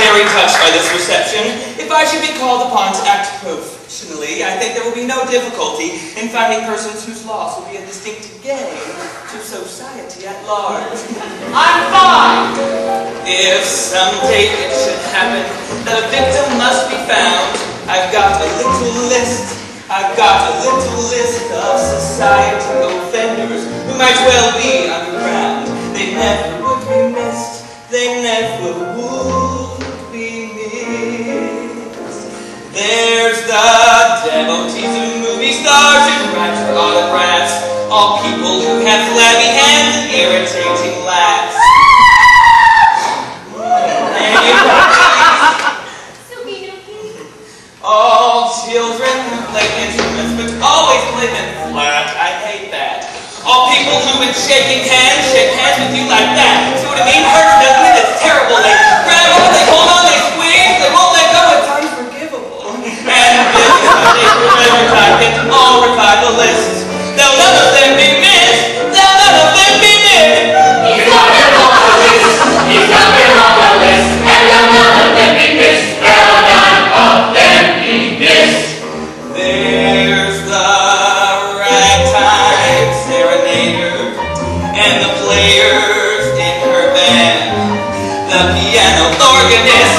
very touched by this reception. If I should be called upon to act professionally, I think there will be no difficulty in finding persons whose loss will be a distinct gain to society at large. I'm fine! If someday it should happen that a victim must be found, I've got a little list. I've got a little list of society offenders who might well be underground. They never would be missed. They never would be missed. There's the devotees of movie stars who write for autographs. All people who have flabby hands and irritating laughs. All children who play instruments, but always play them flat. I hate that. All people who, in shaking hands, shake hands with you like that. See what I mean? Hurts, doesn't it? It's terrible. They grab on, they hold on, they squeeze, they won't let go. It's unforgivable. And this is what they remember typing all revivalists. They'll none of them be missed. They'll none of them be missed. He's got them on the list. He's got them on the list. And they'll none of them be missed. They'll none of them be missed. There's the ragtime serenader and the players in her band, the piano organist.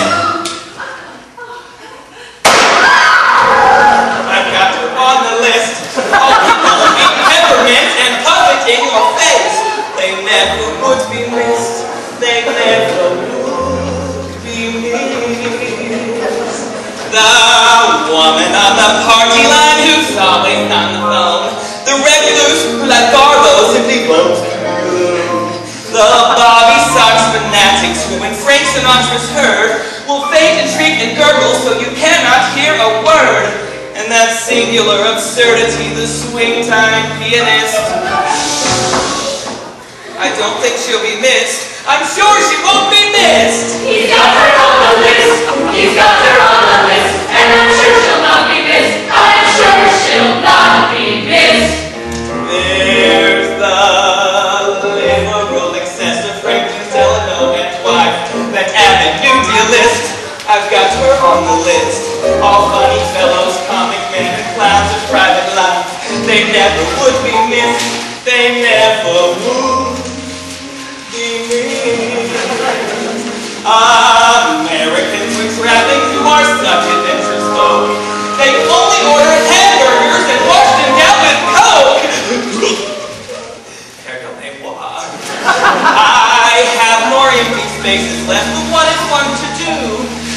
I've got her on the list. All people who eat peppermint and puppeting your face. They never would be missed. They never would be missed. The woman on the party line who's always on the phone. The regulars who like barbos if they won't. The Bobby Sox fanatics who, when Frank Sinatra's heard, will faint and shriek and gurgle so you cannot hear a word. And that singular absurdity, the swing time pianist. I don't think she'll be missed. I'm sure she won't be missed. He's got her on the list. He's got her on the list. And I'm sure she'll not be missed. I'm sure she'll not be missed. There's the liberal, excessive, Franklin Delano and wife, that avid idealist. I've got her on the list. All funny fellows, comic men, and clowns of private life. They never would be missed. They never would be missed. Americans with traveling who are such adventurous folk. They only order hamburgers and wash them down with Coke. I have more empty spaces left, but what is one to do?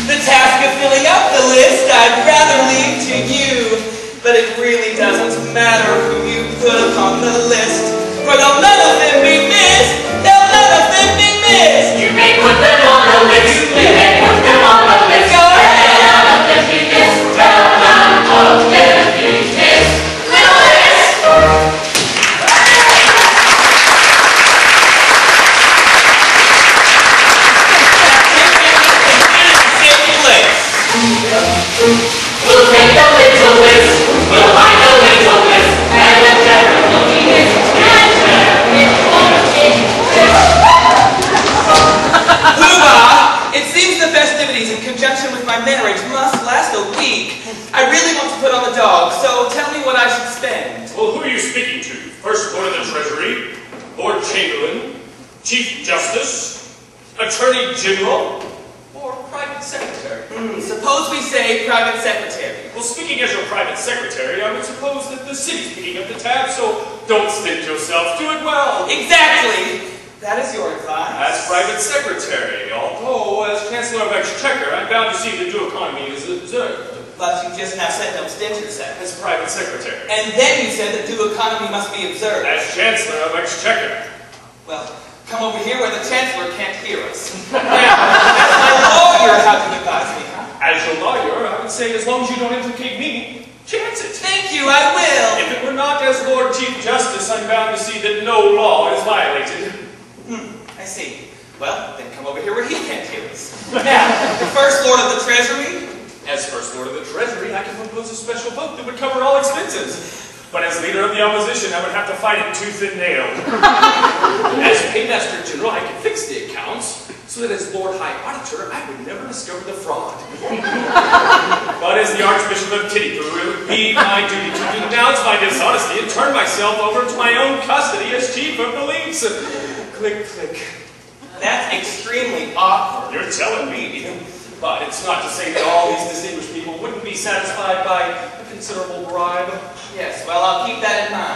The task of filling up the list I'd rather leave to you. But it really doesn't matter who you put upon the list, for they'll none of them be missed. They'll none of them be missed. You may put them on the list. You may put them on the list. They'll none of them be missed. They'll none of them be missed. Little list. We'll take the little list, we'll find the little list, and the general will be missed, and it won't be missed. Luba, it seems the festivities in conjunction with my marriage must last a week. I really want to put on the dog, so tell me what I should spend. Well, who are you speaking to? First Lord of the Treasury, Lord Chamberlain, Chief Justice, Attorney General, or Private Secretary? Suppose we say private secretary. Well, speaking as your private secretary, I would suppose that the city's picking up the tab, so don't stint yourself. Do it well. Exactly. That is your advice. As private secretary, although as Chancellor of Exchequer, I'm bound to see the due economy is observed. But you just now said don't stint yourself. As private secretary. And then you said that due economy must be observed. As Chancellor of Exchequer. Well, come over here where the Chancellor can't hear us. Now, as my lawyer, how do you advise me, huh? As your lawyer, I would say as long as you don't implicate me, chance it. Thank you, I will. If it were not as Lord Chief Justice, I'm bound to see that no law is violated. I see. Well, then come over here where he can't hear us. Now, the First Lord of the Treasury. As First Lord of the Treasury, I can propose a special vote that would cover all expenses. But as leader of the opposition, I would have to fight it tooth and nail. As Paymaster General, I can fix the accounts, so that as Lord High Auditor, I would never discover the fraud. But as the Archbishop of Tiddipoo, it would be my duty to denounce my dishonesty and turn myself over to my own custody as Chief of Police. Click, click. That's extremely awkward. You're telling me. But it's not to say that all these distinguished people wouldn't be satisfied by a considerable bribe. Yes, well, I'll keep that in mind.